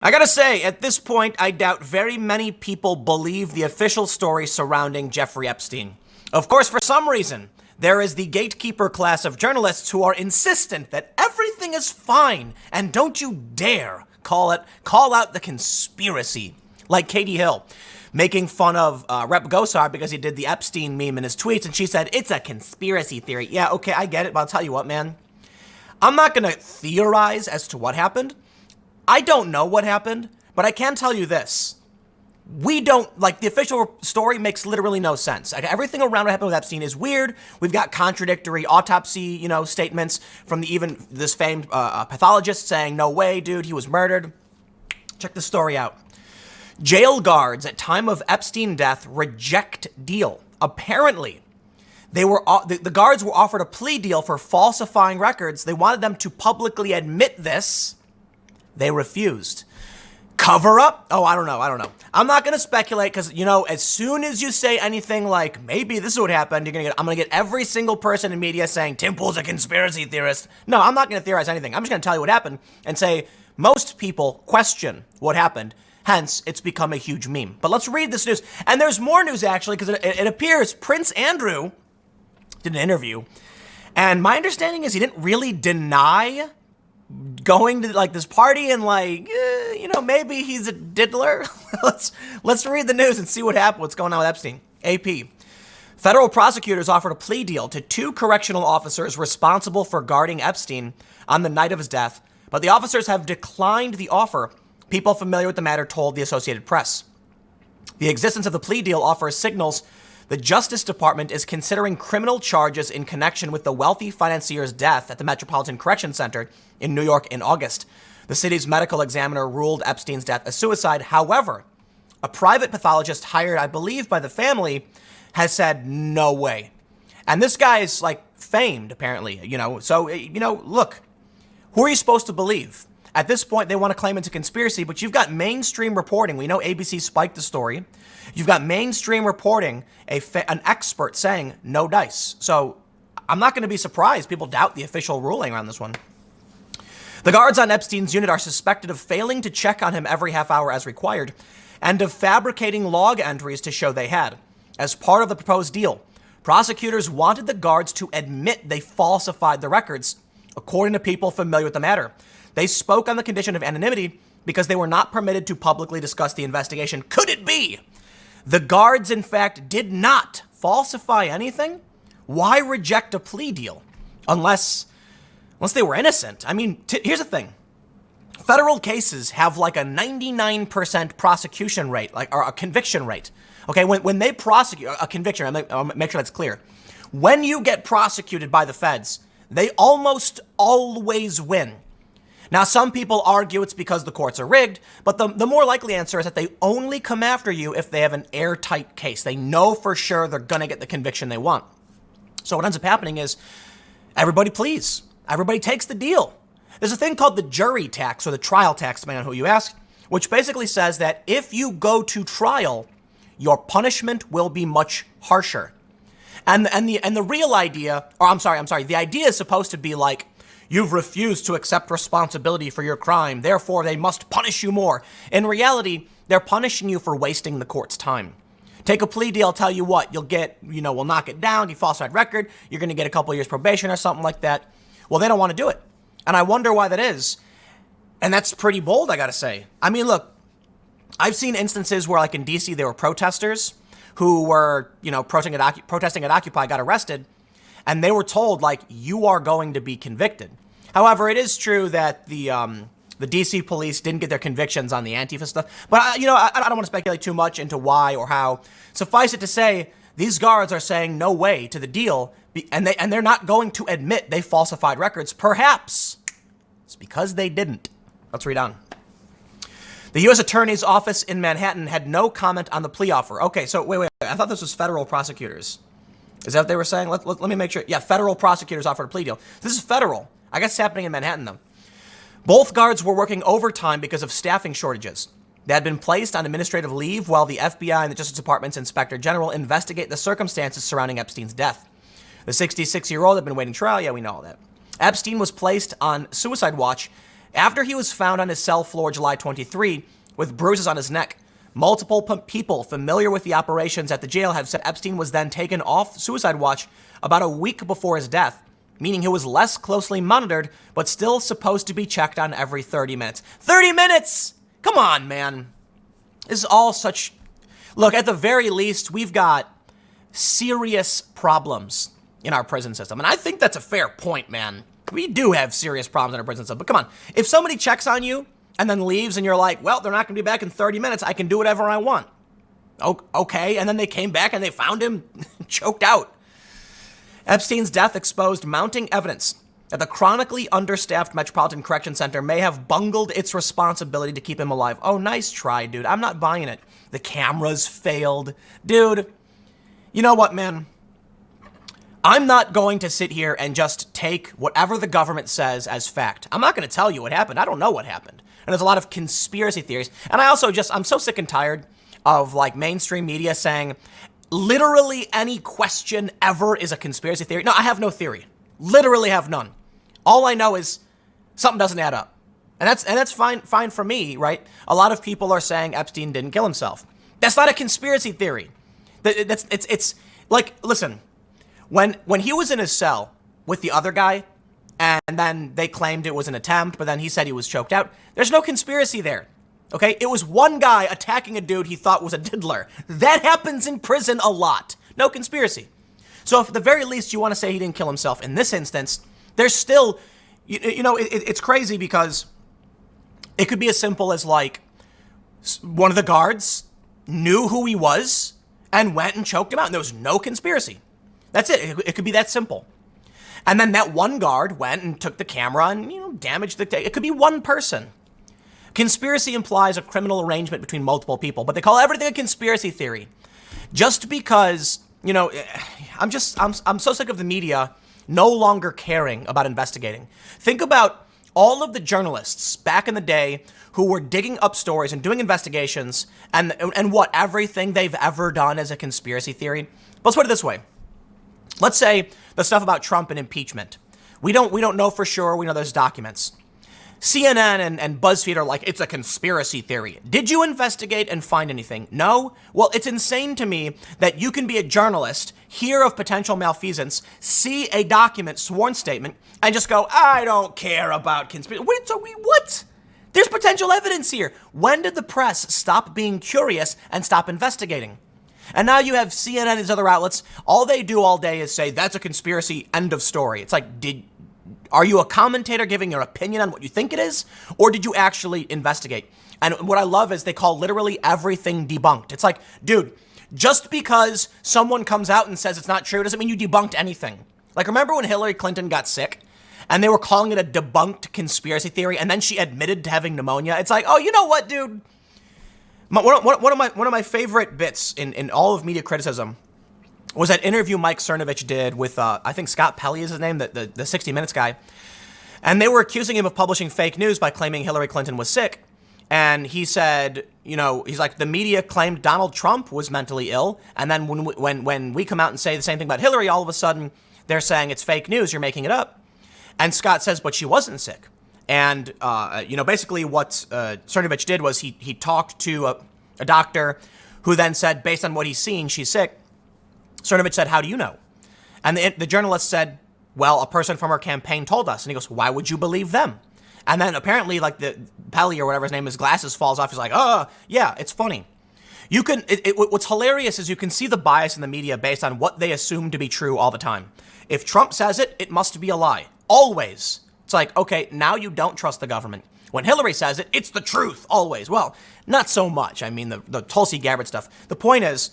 I gotta say, at this point, I doubt very many people believe the official story surrounding Jeffrey Epstein. Of course, for some reason, there is the gatekeeper class of journalists who are insistent that everything is fine, and don't you dare call out the conspiracy. Like Katie Hill, making fun of Rep. Gosar because he did the Epstein meme in his tweets, and she said, it's a conspiracy theory. Yeah, okay, I get it, but I'll tell you what, man. I'm not gonna theorize as to what happened. I don't know what happened, but I can tell you this. We don't, the official story makes literally no sense. Like, everything around what happened with Epstein is weird. We've got contradictory autopsy, statements from even this famed pathologist saying, no way, dude, he was murdered. Check the story out. Jail guards at time of Epstein death reject deal. Apparently, the guards were offered a plea deal for falsifying records. They wanted them to publicly admit this. They refused. Cover up? Oh, I don't know. I'm not going to speculate because, as soon as you say anything like, maybe this is what happened, I'm going to get every single person in media saying, Tim Pool's a conspiracy theorist. No, I'm not going to theorize anything. I'm just going to tell you what happened and say, most people question what happened. Hence, it's become a huge meme. But let's read this news. And there's more news, actually, because it appears Prince Andrew did an interview. And my understanding is he didn't really deny going to this party and maybe he's a diddler. let's read the news and see what happened. What's going on with Epstein? AP. Federal prosecutors offered a plea deal to 2 correctional officers responsible for guarding Epstein on the night of his death, but the officers have declined the offer. People familiar with the matter told the Associated Press. The existence of the plea deal offers signals the Justice Department is considering criminal charges in connection with the wealthy financier's death at the Metropolitan Correction Center in New York in August. The city's medical examiner ruled Epstein's death a suicide. However, a private pathologist hired, I believe, by the family has said, no way. And this guy is famed, apparently, So, look, who are you supposed to believe? At this point, they want to claim it's a conspiracy, but you've got mainstream reporting. We know ABC spiked the story. You've got mainstream reporting, an expert saying no dice. So I'm not going to be surprised people doubt the official ruling around this one. The guards on Epstein's unit are suspected of failing to check on him every half hour as required and of fabricating log entries to show they had. As part of the proposed deal, prosecutors wanted the guards to admit they falsified the records, according to people familiar with the matter. They spoke on the condition of anonymity because they were not permitted to publicly discuss the investigation. Could it be the guards, in fact, did not falsify anything? Why reject a plea deal unless they were innocent? I mean, here's the thing. Federal cases have a 99% prosecution rate, or a conviction rate. Okay, when they prosecute a conviction, I'll make sure that's clear. When you get prosecuted by the feds, they almost always win. Now, some people argue it's because the courts are rigged, but the more likely answer is that they only come after you if they have an airtight case. They know for sure they're going to get the conviction they want. So what ends up happening is everybody pleads. Everybody takes the deal. There's a thing called the jury tax or the trial tax, depending on who you ask, which basically says that if you go to trial, your punishment will be much harsher. And the real idea, the idea is supposed to be you've refused to accept responsibility for your crime, therefore they must punish you more. In reality, they're punishing you for wasting the court's time. Take a plea deal, tell you what, you'll get, we'll knock it down, you falsified record, you're going to get a couple years probation or something like that. Well, they don't want to do it. And I wonder why that is. And that's pretty bold, I gotta say. I mean, look, I've seen instances where in DC, there were protesters who were, protesting at Occupy, got arrested, and they were told, you are going to be convicted. However, it is true that the DC police didn't get their convictions on the Antifa stuff. But, I don't want to speculate too much into why or how. Suffice it to say, these guards are saying no way to the deal, and they're not going to admit they falsified records. Perhaps it's because they didn't. Let's read on. The U.S. Attorney's Office in Manhattan had no comment on the plea offer. Okay, so wait. I thought this was federal prosecutors. Is that what they were saying? Let me make sure. Yeah, federal prosecutors offered a plea deal. This is federal. I guess it's happening in Manhattan, though. Both guards were working overtime because of staffing shortages. They had been placed on administrative leave while the FBI and the Justice Department's Inspector General investigate the circumstances surrounding Epstein's death. The 66-year-old had been waiting trial. Yeah, we know all that. Epstein was placed on suicide watch After he was found on his cell floor July 23 with bruises on his neck, multiple people familiar with the operations at the jail have said Epstein was then taken off suicide watch about a week before his death, meaning he was less closely monitored, but still supposed to be checked on every 30 minutes. 30 minutes! Come on, man. This is all such... Look, at the very least, we've got serious problems in our prison system. And I think that's a fair point, man. We do have serious problems in our prison system. But come on, if somebody checks on you and then leaves and you're like, well, they're not going to be back in 30 minutes. I can do whatever I want. Okay. And then they came back and they found him choked out. Epstein's death exposed mounting evidence that the chronically understaffed Metropolitan Correction Center may have bungled its responsibility to keep him alive. Oh, nice try, dude. I'm not buying it. The cameras failed. Dude, you know what, man? I'm not going to sit here and just take whatever the government says as fact. I'm not going to tell you what happened. I don't know what happened. And there's a lot of conspiracy theories. And I'm so sick and tired of like mainstream media saying literally any question ever is a conspiracy theory. No, I have no theory. Literally have none. All I know is something doesn't add up. And that's fine for me, right? A lot of people are saying Epstein didn't kill himself. That's not a conspiracy theory. It's like, listen, when he was in his cell with the other guy, and then they claimed it was an attempt, but then he said he was choked out, there's no conspiracy there. Okay? It was one guy attacking a dude he thought was a diddler. That happens in prison a lot. No conspiracy. So if at the very least you want to say he didn't kill himself in this instance, there's still, it's crazy because it could be as simple as like one of the guards knew who he was and went and choked him out and there was no conspiracy. That's it. It could be that simple. And then that one guard went and took the camera and, damaged the... It could be one person. Conspiracy implies a criminal arrangement between multiple people, but they call everything a conspiracy theory. Just because, I'm so sick of the media no longer caring about investigating. Think about all of the journalists back in the day who were digging up stories and doing investigations and what everything they've ever done is a conspiracy theory. Let's put it this way. Let's say the stuff about Trump and impeachment. We don't know for sure. We know there's documents. CNN and BuzzFeed are like, it's a conspiracy theory. Did you investigate and find anything? No? Well, it's insane to me that you can be a journalist, hear of potential malfeasance, see a document, sworn statement, and just go, I don't care about conspiracy. What? There's potential evidence here. When did the press stop being curious and stop investigating? And now you have CNN and these other outlets. All they do all day is say, that's a conspiracy, end of story. It's like, are you a commentator giving your opinion on what you think it is? Or did you actually investigate? And what I love is they call literally everything debunked. It's like, dude, just because someone comes out and says it's not true doesn't mean you debunked anything. Like, remember when Hillary Clinton got sick and they were calling it a debunked conspiracy theory and then she admitted to having pneumonia? It's like, oh, you know what, dude? One of my favorite bits in all of media criticism was that interview Mike Cernovich did with, I think Scott Pelley is his name, the 60 Minutes guy. And they were accusing him of publishing fake news by claiming Hillary Clinton was sick. And he said, he's like, the media claimed Donald Trump was mentally ill. And then when we come out and say the same thing about Hillary, all of a sudden they're saying it's fake news, you're making it up. And Scott says, but she wasn't sick. And, basically what Cernovich did was he talked to a doctor who then said, based on what he's seen, she's sick. Cernovich said, how do you know? And the journalist said, well, a person from her campaign told us. And he goes, why would you believe them? And then apparently, like the Pelly or whatever his name is, glasses falls off. He's like, oh, yeah, it's funny. What's hilarious is you can see the bias in the media based on what they assume to be true all the time. If Trump says it, it must be a lie. Always. It's like, okay, now you don't trust the government. When Hillary says it, it's the truth, always. Well, not so much. I mean, the Tulsi Gabbard stuff. The point is,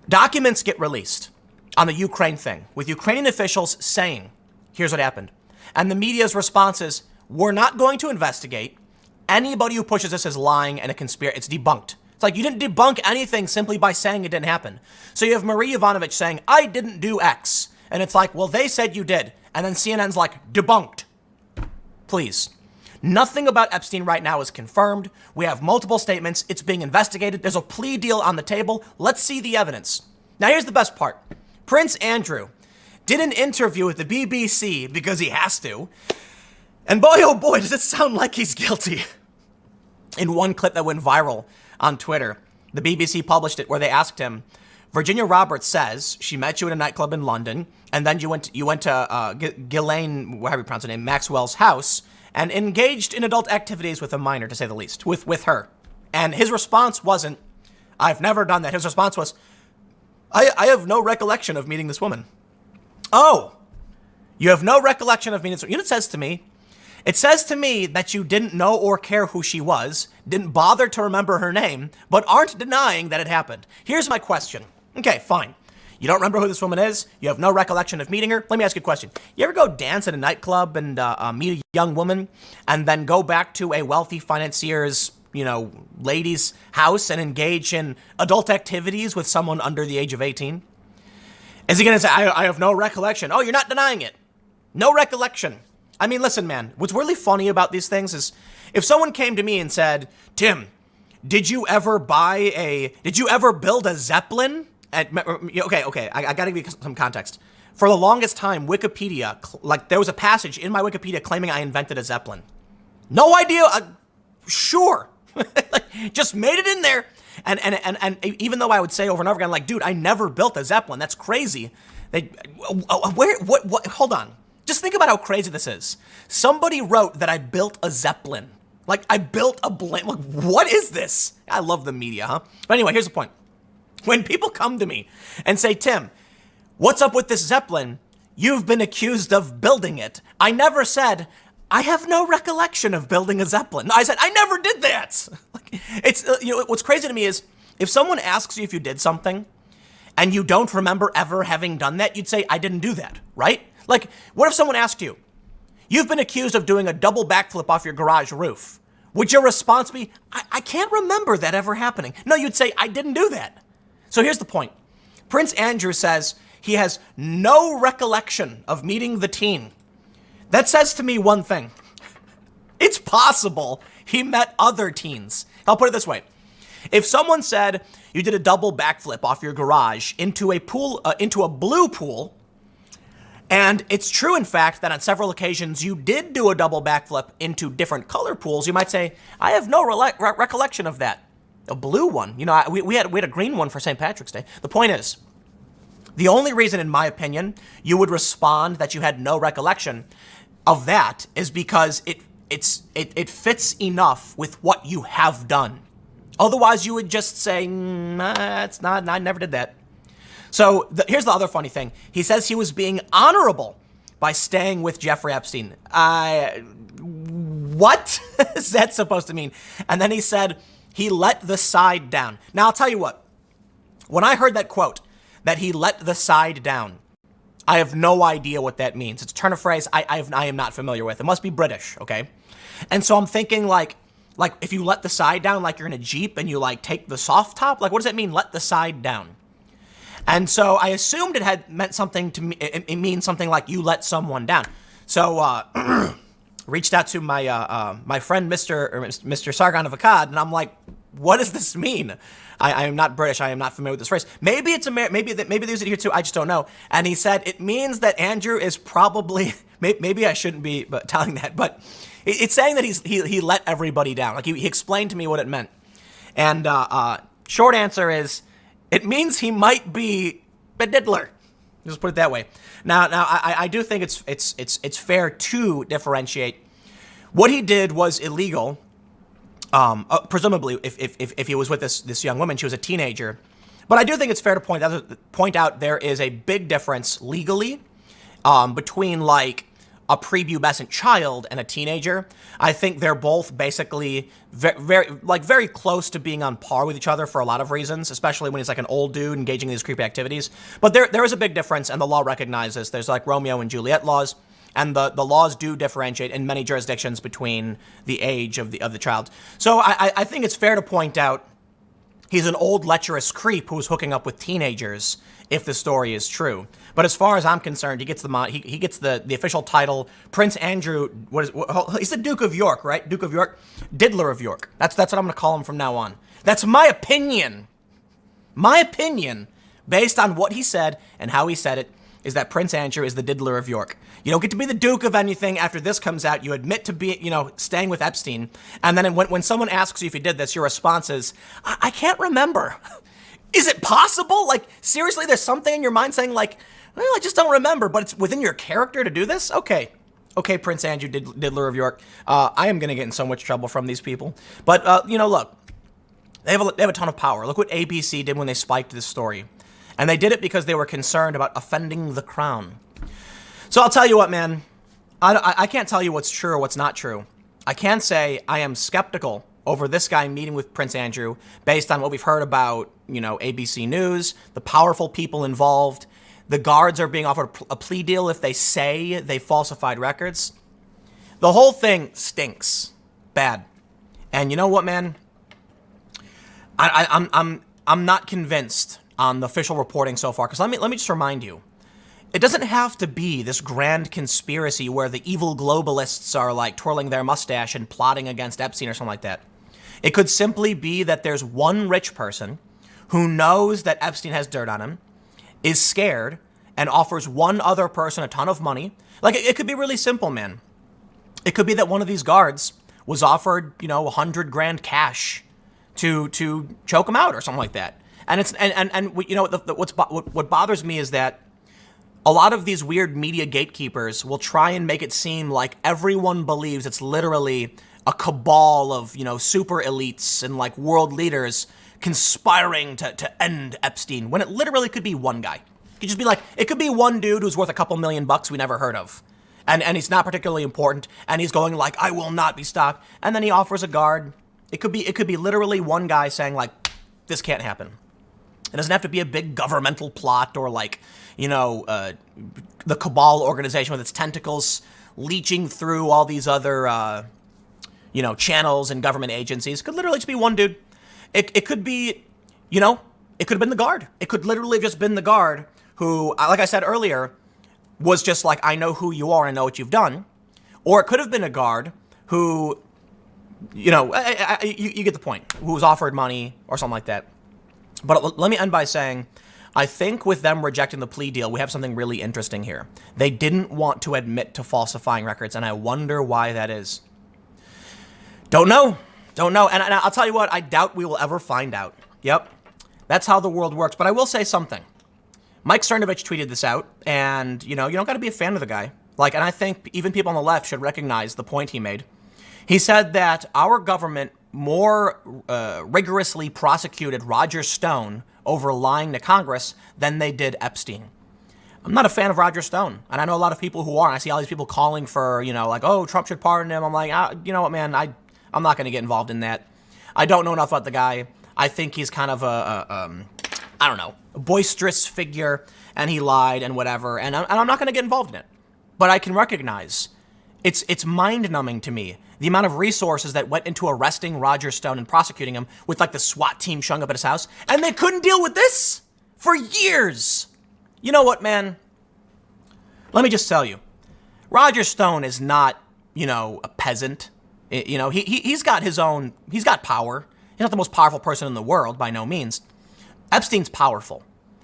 documents get released on the Ukraine thing with Ukrainian officials saying, here's what happened. And the media's response is, we're not going to investigate. Anybody who pushes this is lying and a conspiracy. It's debunked. It's like you didn't debunk anything simply by saying it didn't happen. So you have Marie Yovanovitch saying, I didn't do X. And it's like, well, they said you did. And then CNN's like, debunked. Please. Nothing about Epstein right now is confirmed. We have multiple statements. It's being investigated. There's a plea deal on the table. Let's see the evidence. Now, here's the best part. Prince Andrew did an interview with the BBC because he has to. And boy, oh boy, does it sound like he's guilty. In one clip that went viral on Twitter, the BBC published it where they asked him, Virginia Roberts says she met you in a nightclub in London, and then you went to Ghislaine, however you pronounce her name, Maxwell's house, and engaged in adult activities with a minor, to say the least, with her. And his response wasn't, I've never done that. His response was, I have no recollection of meeting this woman. Oh, you have no recollection of meeting this woman. You know what it says to me? It says to me that you didn't know or care who she was, didn't bother to remember her name, but aren't denying that it happened. Here's my question. Okay, fine. You don't remember who this woman is. You have no recollection of meeting her. Let me ask you a question. You ever go dance at a nightclub and meet a young woman and then go back to a wealthy financier's, lady's house and engage in adult activities with someone under the age of 18? Is he going to say, I have no recollection? Oh, you're not denying it. No recollection. I mean, listen, man, what's really funny about these things is if someone came to me and said, Tim, did you ever build a Zeppelin? Okay, I gotta give you some context. For the longest time, Wikipedia, there was a passage in my Wikipedia claiming I invented a Zeppelin. No idea, sure. Just made it in there. And even though I would say over and over again, dude, I never built a Zeppelin. That's crazy. What, hold on. Just think about how crazy this is. Somebody wrote that I built a Zeppelin. I built a plane. What is this? I love the media, huh? But anyway, here's the point. When people come to me and say, Tim, what's up with this Zeppelin? You've been accused of building it. I never said, I have no recollection of building a Zeppelin. No, I said, I never did that. What's crazy to me is if someone asks you if you did something and you don't remember ever having done that, you'd say, I didn't do that, right? What if someone asked you, you've been accused of doing a double backflip off your garage roof. Would your response be, I can't remember that ever happening? No, you'd say, I didn't do that. So here's the point. Prince Andrew says he has no recollection of meeting the teen. That says to me one thing. It's possible he met other teens. I'll put it this way. If someone said you did a double backflip off your garage into a pool, into a blue pool, and it's true, in fact, that on several occasions you did do a double backflip into different color pools, you might say, I have no recollection of that. A blue one. We had a green one for St. Patrick's Day. The point is, the only reason, in my opinion, you would respond that you had no recollection of that is because it fits enough with what you have done. Otherwise, you would just say, it's not, I never did that. So here's the other funny thing. He says he was being honorable by staying with Jeffrey Epstein. What is that supposed to mean? And then he said he let the side down. Now, I'll tell you what. When I heard that quote, that he let the side down, I have no idea what that means. It's a turn of phrase I am not familiar with. It must be British, okay? And so I'm thinking if you let the side down, like you're in a Jeep and you take the soft top, what does that mean, let the side down? And so I assumed it had meant something to me. It means something like you let someone down. So reached out to my friend Mr. Sargon of Akkad, and I'm like, what does this mean? I am not British. I am not familiar with this phrase. Maybe it's maybe they use it here too. I just don't know. And he said it means that Andrew is probably maybe I shouldn't be telling that, but it's saying that he let everybody down. He explained to me what it meant. And short answer is, it means he might be a diddler. Just put it that way. Now, I do think it's fair to differentiate. What he did was illegal. Presumably, if he was with this young woman, she was a teenager. But I do think it's fair to point out there is a big difference legally between a prepubescent child and a teenager. I think they're both basically very close to being on par with each other for a lot of reasons, especially when he's an old dude engaging in these creepy activities. But there is a big difference, and the law recognizes there's Romeo and Juliet laws, and the laws do differentiate in many jurisdictions between the age of the child. So I think it's fair to point out he's an old lecherous creep who's hooking up with teenagers, if the story is true. But as far as I'm concerned, he gets the official title, Prince Andrew. He's the Duke of York, right? Duke of York, Diddler of York. That's what I'm going to call him from now on. That's my opinion. My opinion, based on what he said and how he said it. is that Prince Andrew is the diddler of York. You don't get to be the Duke of anything after this comes out. You admit to be, staying with Epstein. And then when someone asks you if you did this, your response is, I can't remember. Is it possible? Like, seriously, there's something in your mind saying like, well, I just don't remember, but it's within your character to do this? Okay, Prince Andrew, diddler of York. I am going to get in so much trouble from these people. But, look, they have a ton of power. Look what ABC did when they spiked this story. And they did it because they were concerned about offending the crown. So I'll tell you what, man. I can't tell you what's true or what's not true. I can say I am skeptical over this guy meeting with Prince Andrew based on what we've heard about, ABC News, the powerful people involved. The guards are being offered a plea deal if they say they falsified records. The whole thing stinks. Bad. And you know what, man? I'm not convinced on the official reporting so far, because let me just remind you, it doesn't have to be this grand conspiracy where the evil globalists are like twirling their mustache and plotting against Epstein or something like that. It could simply be that there's one rich person who knows that Epstein has dirt on him, is scared, and offers one other person a ton of money. Like, it could be really simple, man. It could be that one of these guards was offered, $100,000 cash to choke him out or something like that. And what bothers me is that a lot of these weird media gatekeepers will try and make it seem like everyone believes it's literally a cabal of, super elites and like world leaders conspiring to end Epstein, when it literally could be one guy. It could just be like, it could be one dude who's worth a couple $1,000,000 we never heard of. And he's not particularly important, and he's going like, I will not be stopped. And then he offers a guard. It could be literally one guy saying like, this can't happen. It doesn't have to be a big governmental plot or like, the cabal organization with its tentacles leeching through all these other, channels and government agencies. It could literally just be one dude. It could be, it could have been the guard. It could literally have just been the guard who, like I said earlier, was just like, I know who you are, I know what you've done. Or it could have been a guard who, you get the point, who was offered money or something like that. But let me end by saying, I think with them rejecting the plea deal, we have something really interesting here. They didn't want to admit to falsifying records, and I wonder why that is. Don't know. And I'll tell you what, I doubt we will ever find out. Yep. That's how the world works. But I will say something. Mike Cernovich tweeted this out, and, you don't got to be a fan of the guy. And I think even people on the left should recognize the point he made. He said that our government more rigorously prosecuted Roger Stone over lying to Congress than they did Epstein. I'm not a fan of Roger Stone, and I know a lot of people who are. I see all these people calling for, oh, Trump should pardon him. I'm like, you know what, man, I'm not going to get involved in that. I don't know enough about the guy. I think he's kind of a boisterous figure, and he lied and whatever, and I'm not going to get involved in it. But I can recognize it's mind-numbing to me, the amount of resources that went into arresting Roger Stone and prosecuting him with like the SWAT team showing up at his house, and they couldn't deal with this for years. You know what, man? Let me just tell you, Roger Stone is not, a peasant. He's got power. He's not the most powerful person in the world, by no means. Epstein's powerful.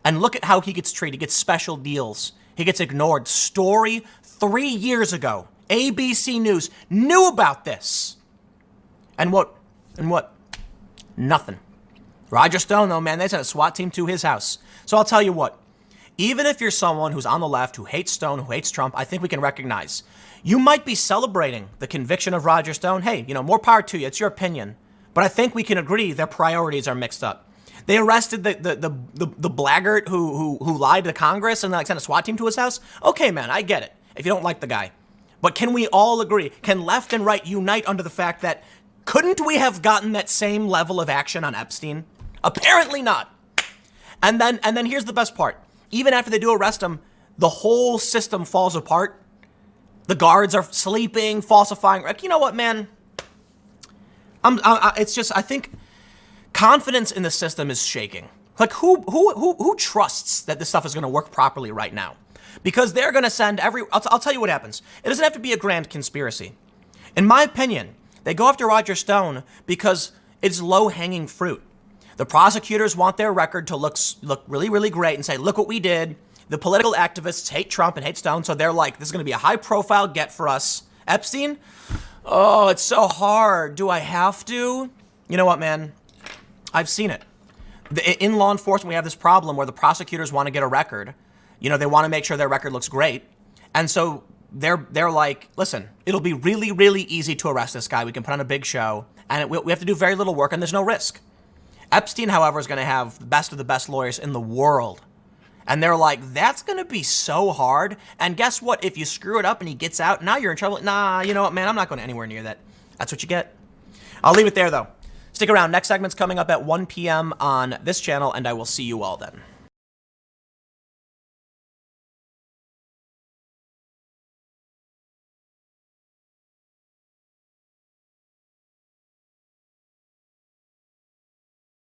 And look at how he gets treated. He gets special deals. He gets ignored. Story 3 years ago. ABC News knew about this. And what? Nothing. Roger Stone, though, man, they sent a SWAT team to his house. So I'll tell you what. Even if you're someone who's on the left, who hates Stone, who hates Trump, I think we can recognize you might be celebrating the conviction of Roger Stone. Hey, more power to you. It's your opinion. But I think we can agree their priorities are mixed up. They arrested the blackguard who lied to Congress and sent a SWAT team to his house. Okay, man, I get it if you don't like the guy. But can we all agree? Can left and right unite under the fact that couldn't we have gotten that same level of action on Epstein? Apparently not. And then here's the best part. Even after they do arrest him, the whole system falls apart. The guards are sleeping, falsifying. You know what, man? It's just, I think confidence in the system is shaking. Like, who trusts that this stuff is going to work properly right now? Because they're going to send I'll tell you what happens. It doesn't have to be a grand conspiracy. In my opinion, they go after Roger Stone because it's low-hanging fruit. The prosecutors want their record to look really, really great and say, look what we did. The political activists hate Trump and hate Stone, so they're like, this is going to be a high-profile get for us. Epstein? Oh, it's so hard. Do I have to? You know what, man? I've seen it. In law enforcement, we have this problem where the prosecutors want to get a record. You know, they want to make sure their record looks great. And so they're like, listen, it'll be really, really easy to arrest this guy. We can put on a big show, and we have to do very little work, and there's no risk. Epstein, however, is going to have the best of the best lawyers in the world. And they're like, that's going to be so hard. And guess what? If you screw it up and he gets out, now you're in trouble. Nah, you know what, man? I'm not going anywhere near that. That's what you get. I'll leave it there, though. Stick around. Next segment's coming up at 1 p.m. on this channel, and I will see you all then.